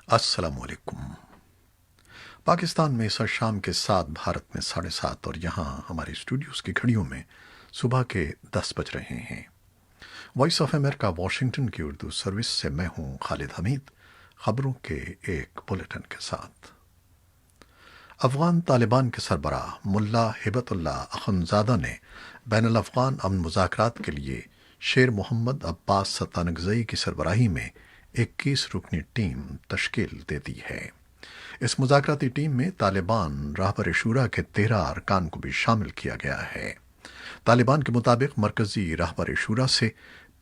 अस्सलाम वालेकुम। पाकिस्तान में इस वक्त शाम के 7, भारत में 7:30 और यहाँ हमारे स्टूडियोज़ की घड़ियों में सुबह के 10 बज रहे हैं। वॉइस ऑफ अमेरिका वाशिंगटन की उर्दू सर्विस से मैं हूँ खालिद हमीद, खबरों के एक बुलेटिन के साथ। अफगान तालिबान के सरबराह मुल्ला हिबतुल्लाह अखुंज़ादा ने बैनुल अफ़गान अमन मुज़ाकरात के लिए शेर मोहम्मद अब्बास सत्तानगज़ई की सरबराही में 21 रुकनी टीम तश्कील दे दी है। इस मुज़ाकराती टीम में तालिबान राहबर शूरा के 13 अरकान को भी शामिल किया गया है। तालिबान के मुताबिक मरकजी राहबर शूरा से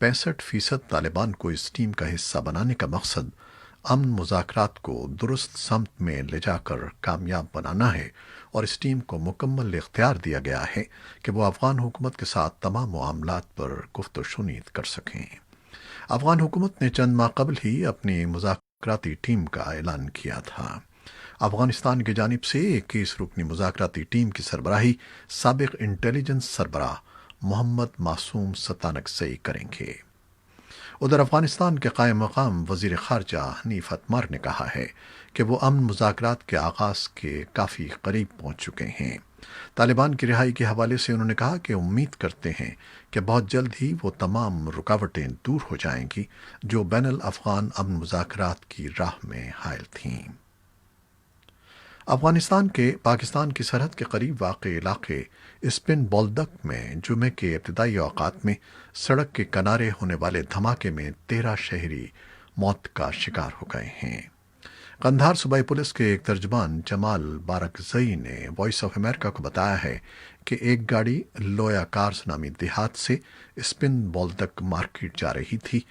65% तालिबान को इस टीम का हिस्सा बनाने का मकसद अमन मुज़ाकरात को दुरुस्त समत में ले जाकर कामयाब बनाना है और इस टीम को मुकम्मल इख्तियार दिया गया है कि वो अफ़गान हुकूमत के साथ तमाम मामलात पर गुफ्त व शुनीद कर सकें। अफ़गान हुकूमत ने चंद माह कबल ही अपनी मुज़ाकराती टीम का ऐलान किया था। अफगानिस्तान की जानिब से 21 रुकनी मुज़ाकराती टीम की सरबराही साबिक इंटेलिजेंस सरबराह मोहम्मद मासूम सत्तानगज़ई करेंगे। उधर अफगानिस्तान के कायम मकाम वज़ीर ख़ारजा हनीफ अतमार ने कहा है कि वो अमन मुज़ाकरात के आगाज़ के काफ़ी करीब पहुँच चुके हैं। तालिबान की रिहाई के हवाले से उन्होंने कहा कि उम्मीद करते हैं कि बहुत जल्द ही वो तमाम रुकावटें दूर हो जाएंगी जो बैनुल अफ़गान अमन मुज़ाकरात की राह में हायल थीं। अफगानिस्तान के पाकिस्तान की सरहद के करीब वाक़े इलाके स्पिन बोल्दक में जुमे के इब्तिदाई औक़ात में सड़क के किनारे होने वाले धमाके में 13 शहरी मौत का शिकार हो गए हैं। कंधार सूबाई पुलिस के एक तर्जमान जमाल बारकज़ई ने वॉइस ऑफ अमेरिका को बताया है कि एक गाड़ी लोया कार्स नामी देहात से स्पिन बोल्दक मार्केट जा रही थी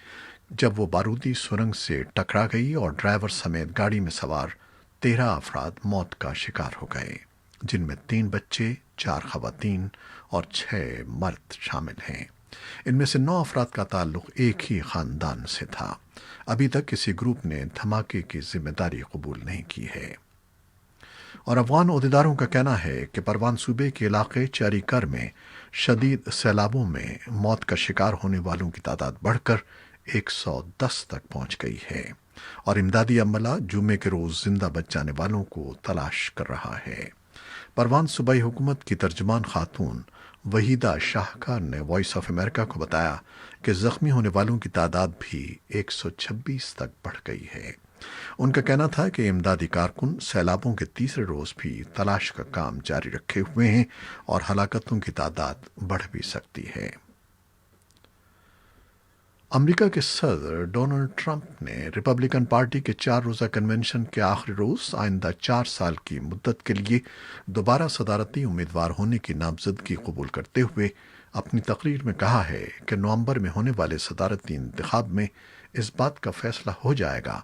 जब वो बारूदी सुरंग से टकरा गई और ड्राइवर समेत गाड़ी में सवार 13 अफराद मौत का शिकार हो गए, जिनमें 3 बच्चे, 4 खवातीन और 6 मर्द शामिल हैं। इनमें से 9 अफराद का ताल्लुक एक ही खानदान से था। अभी तक किसी ग्रुप ने धमाके की जिम्मेदारी कबूल नहीं की है। और अफगान अहदेदारों का कहना है कि परवान सूबे के इलाके चारीकर में शदीद सैलाबों में मौत का शिकार होने वालों की तादाद बढ़कर 110 तक पहुंच गई है और इमदादी अमला जुमे के रोज़ जिंदा बच जाने वालों को तलाश कर रहा है। परवान सूबाई हुकूमत की तर्जुमान खातून वहीदा शाहकार ने वॉइस ऑफ अमेरिका को बताया कि जख्मी होने वालों की तादाद भी 126 तक बढ़ गई है। उनका कहना था कि इमदादी कारकुन सैलाबों के तीसरे रोज़ भी तलाश का काम जारी रखे हुए हैं और हलाकतों की तादाद बढ़ भी सकती है। अमेरिका के सदर डोनाल्ड ट्रंप ने रिपब्लिकन पार्टी के 4 रोज़ा कन्वेंशन के आखिरी रोज़ आइंदा 4 साल की मुद्दत के लिए दोबारा सदारती उम्मीदवार होने की नामजदगी कबूल करते हुए अपनी तकरीर में कहा है कि नवंबर में होने वाले सदारती इंतखाब में इस बात का फैसला हो जाएगा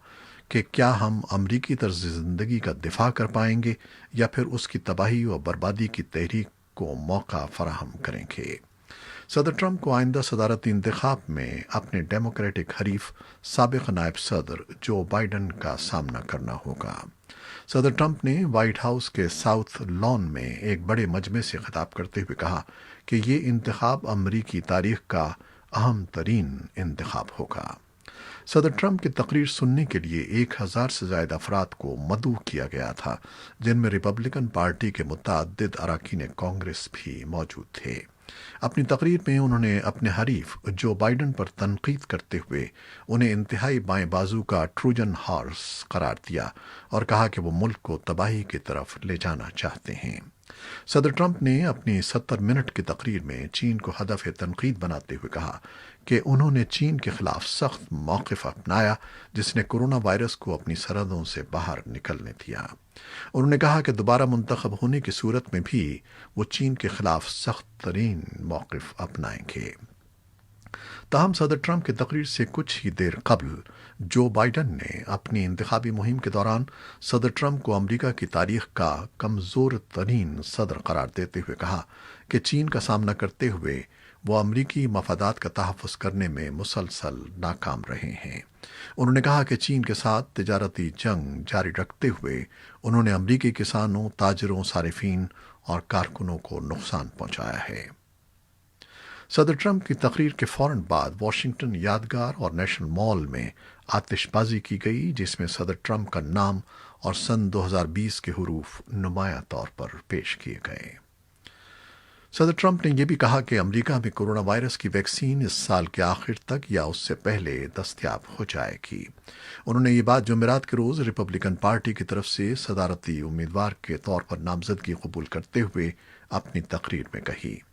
कि क्या हम अमरीकी तर्ज ज़िंदगी का दिफा कर पाएंगे या फिर उसकी तबाही और बर्बादी की तहरीक को मौका फराहम करेंगे। सदर ट्रंप को आइंदा सदारती इंतखाब में अपने डेमोक्रेटिक हरीफ साबिक नायब सदर जो बाइडन का सामना करना होगा। सदर ट्रंप ने व्हाइट हाउस के साउथ लॉन में एक बड़े मजमे से खिताब करते हुए कहा कि ये इंतखाब अमरीकी तारीख का अहम तरीन इंतखाब होगा। सदर ट्रंप की तकरीर सुनने के लिए 1000 से ज़्यादा अफराद को मदऊ किया गया था, जिनमें रिपब्लिकन पार्टी के मुतअद्दिद अरकान कांग्रेस भी मौजूद थे। अपनी तकरीर में उन्होंने अपने हरीफ जो बाइडन पर तनकीद करते हुए उन्हें इंतहाई बाएं बाजू का ट्रोजन हॉर्स करार दिया और कहा कि वो मुल्क को तबाही की तरफ ले जाना चाहते हैं। सदर ट्रंप ने अपनी 70 मिनट की तकरीर में चीन को हदफ तनकीद बनाते हुए कहा कि उन्होंने चीन के खिलाफ सख्त मौक़िफ़ अपनाया जिसने कोरोना वायरस को अपनी सरहदों से बाहर निकलने दिया। उन्होंने कहा कि दोबारा मुंतखब होने की सूरत में भी वो चीन के खिलाफ सख्त तरीन मौक़िफ़ अपनाएंगे। ताहम सदर ट्रंप की तकरीर से कुछ ही देर कबल जो बाइडन ने अपनी इंतखाबी मुहिम के दौरान सदर ट्रंप को अमरीका की तारीख का कमज़ोर तरीन सदर करार देते हुए कहा कि चीन का सामना करते हुए वो अमरीकी मफादात का तहफ़्फ़ुज़ करने में मुसलसल नाकाम रहे हैं। उन्होंने कहा कि चीन के साथ तिजारती जंग जारी रखते हुए उन्होंने अमरीकी किसानों, ताजरों, सारिफीन और कारकुनों को नुकसान पहुंचाया है। सदर ट्रंप की तकरीर के फ़ौरन बाद वाशिंगटन यादगार और नेशनल मॉल में आतिश बाजी की गई जिसमें सदर ट्रंप का नाम और सन 2020 के हुरूफ नुमाया तौर पर पेश किए गए। सदर ट्रंप ने यह भी कहा कि अमेरिका में कोरोना वायरस की वैक्सीन इस साल के आखिर तक या उससे पहले दस्तयाब हो जाएगी। उन्होंने ये बात जुमेरात के रोज रिपब्लिकन पार्टी की तरफ से सदारती उम्मीदवार के तौर पर नामजदगी कबूल करते हुए अपनी तकरीर में कही।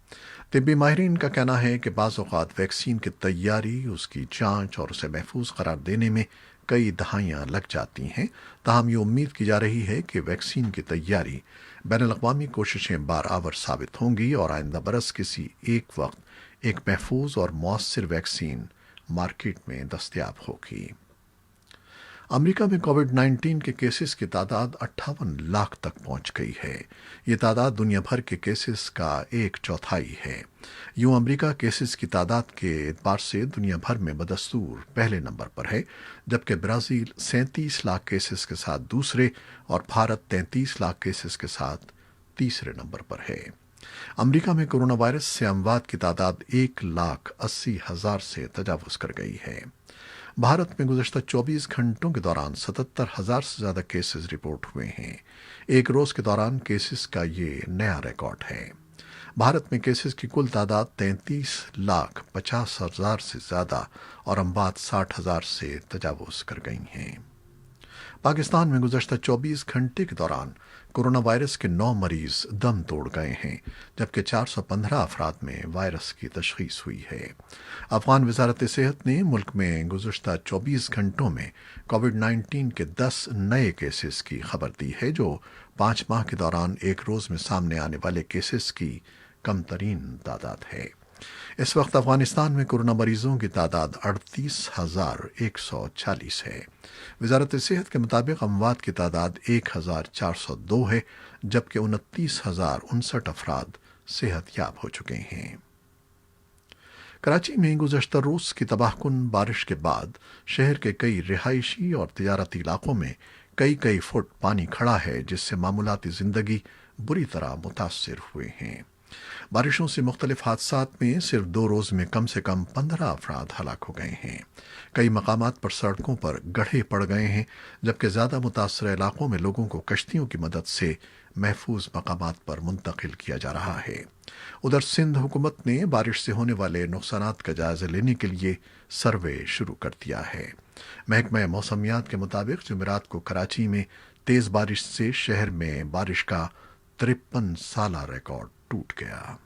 तिब्बी माहिरीन का कहना है कि बाज़ औक़ात वैक्सीन की तैयारी, उसकी जांच और उसे महफूज करार देने में कई दहाइयां लग जाती हैं। ताहम ये उम्मीद की जा रही है कि वैक्सीन की तैयारी बैनुल-अक़वामी कोशिशें बारआवर साबित होंगी और आइंदा बरस किसी एक वक्त एक महफूज और मौसर वैक्सीन मार्केट में दस्तयाब होगी। अमेरिका में कोविड-19 के केसेस की तादाद 58 लाख तक पहुंच गई है। ये तादाद दुनिया भर के केसेस का 1/4 है। यूं अमेरिका केसेस की तादाद के एतबार से दुनिया भर में बदस्तूर पहले नंबर पर है, जबकि ब्राज़ील 37 लाख केसेस के साथ दूसरे और भारत 33 लाख केसेस के साथ तीसरे नंबर पर है। अमेरिका में कोरोना वायरस से अमवात की तादाद 1,80,000 से तजावुज़ कर गई है। भारत में गुज़श्ता 24 घंटों के दौरान 77,000 से ज़्यादा केसेस रिपोर्ट हुए हैं। एक रोज़ के दौरान केसेस का ये नया रिकॉर्ड है। भारत में केसेस की कुल तादाद 33,50,000 से ज़्यादा और अमवात 60,000 से तजावुज़ कर गई हैं। पाकिस्तान में गुज़श्ता 24 घंटे के दौरान कोरोना वायरस के 9 मरीज दम तोड़ गए हैं, जबकि 415 अफराद में वायरस की तशख़ीस हुई है। अफ़गान वज़ारत सेहत ने मुल्क में गुज़श्ता 24 घंटों में कोविड-19 के 10 नए केसेस की खबर दी है, जो 5 माह के दौरान एक रोज़ में सामने आने वाले केसेस की कम तरीन तादाद है। इस वक्त अफगानिस्तान में कोरोना मरीजों की तादाद 38,140 है। वज़ारत सेहत के मुताबिक अमवात की तादाद 1,402 है, जबकि 29,059 अफराद सेहतयाब हो चुके हैं। कराची में गुज़श्ता रोज़ की तबाहकुन बारिश के बाद शहर के कई रिहायशी और तिजारती इलाकों में कई फुट पानी खड़ा है, जिससे मामूलाती ज़िंदगी बुरी तरह मुतासर हुए हैं। बारिशों से मुख्तलिफ हादसात में सिर्फ 2 रोज़ में कम से कम 15 अफराद हलाक हो गए हैं। कई मकामात पर सड़कों पर गड्ढे पड़ गए हैं, जबकि ज़्यादा मुतासर इलाकों में लोगों को कश्तियों की मदद से महफूज मकामात पर मुंतकिल किया जा रहा है। उधर सिंध हुकूमत ने बारिश से होने वाले नुकसानात का जायजा लेने के लिए सर्वे शुरू कर दिया है। महकमा मौसमियात के मुताबिक जुमेरात को कराची में तेज़ बारिश से शहर में बारिश का 53 साला रिकॉर्ड टूट गया।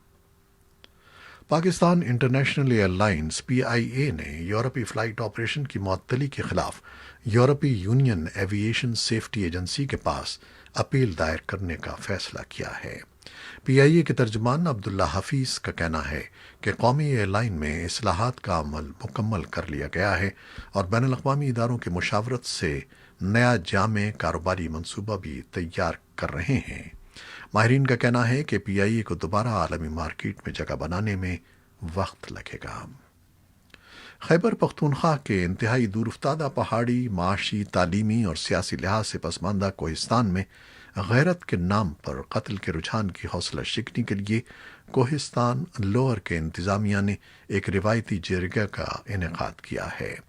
पाकिस्तान इंटरनेशनल एयरलाइंस PIA ने यूरोपीय फ्लाइट ऑपरेशन की मुअत्तली के खिलाफ यूरोपीय यूनियन एविएशन सेफ्टी एजेंसी के पास अपील दायर करने का फैसला किया है। PIA के तर्जुमान अब्दुल्ला हफीज का कहना है कि कौमी एयरलाइन में इस्लाहात का अमल मुकम्मल कर लिया गया है और बैनुल-अक़वामी इदारों की मुशावरत से नया जामे कारोबारी मंसूबा भी तैयार कर रहे हैं। माहिरीन का कहना है कि PIA को दोबारा आलमी मार्केट में जगह बनाने में वक्त लगेगा। खैबर पख्तूनख्वा के इंतहाई दूरफ्तादा पहाड़ी, माशी, तालीमी और सियासी लिहाज से पसमानदा कोहिस्तान में गैरत के नाम पर कत्ल के रुझान की हौसला शिकनी के लिए कोहिस्तान लोअर के इंतज़ामिया ने एक रिवायती जरगा का इनेकाद किया है,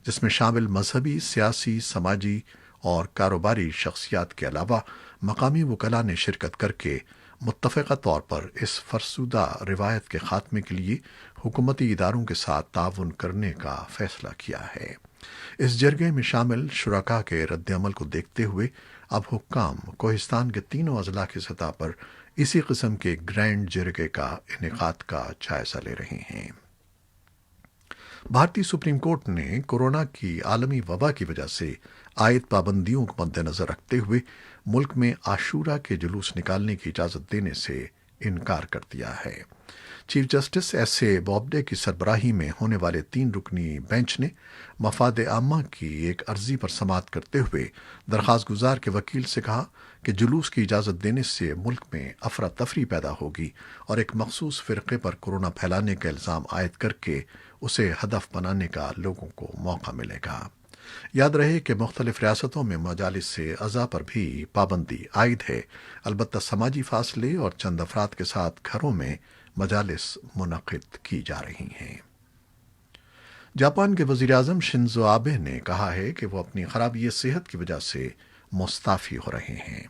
जिसमें शामिल मजहबी, सियासी, समाजी और कारोबारी शख्सियात के अलावा मकामी वकला ने शिरकत करके मुत्तफ़क़ा तौर पर इस फरसुदा रिवायत के खात्मे के लिए हुकूमती इदारों के साथ ताउन करने का फैसला किया है। इस जरगे में शामिल शुरका के रद्द-ए-अमल को देखते हुए अब हुक्काम कोहिस्तान के तीनों अज़ला की सतह पर इसी किस्म के ग्रैंड जरगे का इनेकाद का जायजा ले रहे हैं। भारतीय सुप्रीम कोर्ट ने कोरोना की आलमी वबा की वजह से आयद पाबंदियों को मद्देनजर रखते हुए मुल्क में आशूरा के जुलूस निकालने की इजाज़त देने से इनकार कर दिया है। Chief justice S.A. बॉब्डे की सरबराही में होने वाले 3 रुकनी बेंच ने मफाद आमा की एक अर्जी पर समाअत करते हुए दरख्वास्त गुजार के वकील से कहा कि जुलूस की इजाज़त देने से मुल्क में अफरा तफरी पैदा होगी और एक मखसूस फ़िरक़े पर कोरोना फैलाने का इल्ज़ाम आयद करके उसे हदफ बनाने का लोगों को मौका मिलेगा। याद रहे कि मुख्तलिफ रियासतों में मजालिस से अज़ा पर भी पाबंदी आयद है, अलबत्ता समाजी फासले और चंद अफराद के साथ घरों में मजालिस मुनक़िद की जा रही हैं। जापान के वजीर आजम शिंजो आबे ने कहा है कि वो अपनी खराबी सेहत की वजह से मुस्ताफी हो रहे हैं।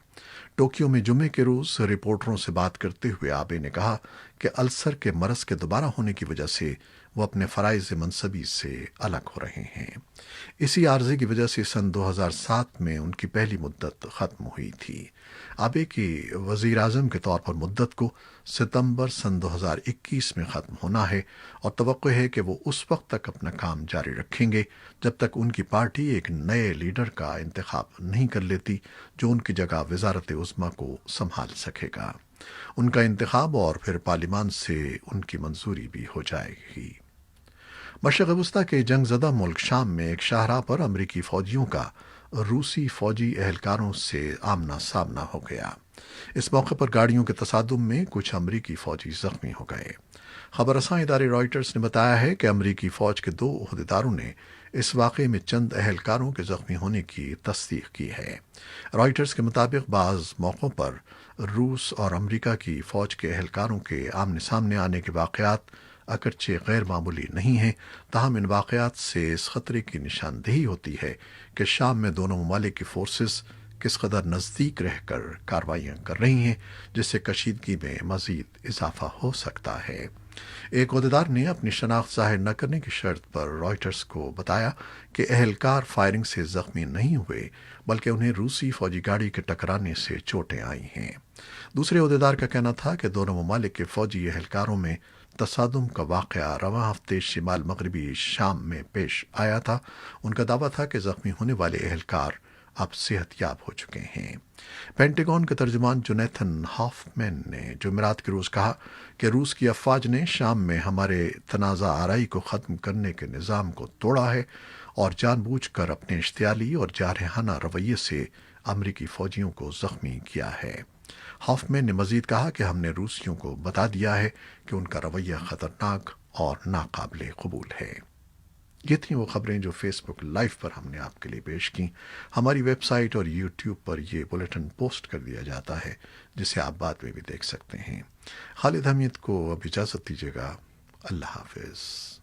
टोक्यो में जुमे के रोज रिपोर्टरों से बात करते हुए आबे ने कहा कि अल्सर के मरज के दोबारा होने की वजह से वो अपने फ़राइज़ मनसबी से अलग हो रहे हैं। इसी आर्ज़े की वजह से सन 2007 में उनकी पहली मुद्दत ख़त्म हुई थी। आबे की वज़ीर आज़म के तौर पर मुद्दत को सितंबर सन 2021 में ख़त्म होना है और तवक्को है कि वो उस वक्त तक अपना काम जारी रखेंगे जब तक उनकी पार्टी एक नए लीडर का इंतखाब नहीं कर लेती जो उनकी जगह वज़ारत उज़्मा को संभाल सकेगा। उनका इंतखाब और फिर पार्लिमान से उनकी मंजूरी भी हो जाएगी। मशरक़ वस्ती के जंगज़दा मुल्क शाम में एक शाहराह पर अमरीकी फ़ौजियों का रूसी फ़ौजी एहलकारों से आमना सामना हो गया। इस मौके पर गाड़ियों के तसादुम में कुछ अमरीकी फ़ौजी ज़ख्मी हो गए। खबर रसां इदारे रॉयटर्स ने बताया है कि अमरीकी फ़ौज के 2 ओहदेदारों ने इस वाक़े में चंद एहलकारों के ज़ख्मी होने की तस्दीक की है। रॉयटर्स के मुताबिक बाज़ मौक़ों पर रूस और अमरीका की फ़ौज के एहलकारों के आमने सामने आने के वाक़यात अगरचे गैर मामूली नहीं हैं, ताहम इन वाक़यात से इस ख़तरे की निशानदेही होती है कि शाम में दोनों ममालिक की फोर्सेस किस कदर नज़दीक रहकर कार्रवाइयाँ कर रही हैं, जिससे कशीदगी में मज़ीद इजाफा हो सकता है। एक ओहदेदार ने अपनी शनाख्त ज़ाहिर न करने की शर्त पर रॉयटर्स को बताया कि एहलकार फायरिंग से ज़ख्मी नहीं हुए बल्कि उन्हें रूसी फ़ौजी गाड़ी के टकराने से चोटें आई हैं। दूसरे ओहदेदार का कहना था कि दोनों ममालिक के फ़ौजी एहलकारों में तसादुम का वाक़या रवां हफ्ते शिमाल मगरबी शाम में पेश आया था। उनका दावा था कि ज़ख्मी होने वाले एहलकार अब सेहतयाब हो चुके हैं। पेंटागन के तर्जुमान जोनेथन हॉफमैन ने जुमेरात के रोज़ कहा कि रूस की अफवाज ने शाम में हमारे तनाज़ा आराई को ख़त्म करने के निज़ाम को तोड़ा है और जानबूझकर अपने इश्तियाली और जारहाना रवैये से अमरीकी फ़ौजियों को ज़ख्मी किया है। हॉफमैन ने मज़ीद कहा कि हमने रूसियों को बता दिया है कि उनका रवैया ख़तरनाक और नाकाबिले कबूल है। ये थी वो खबरें जो फेसबुक लाइव पर हमने आपके लिए पेश की। हमारी वेबसाइट और यूट्यूब पर ये बुलेटिन पोस्ट कर दिया जाता है जिसे आप बाद में भी देख सकते हैं। खालिद हमीद को अब इजाज़त दीजिएगा। अल्लाह हाफिज़।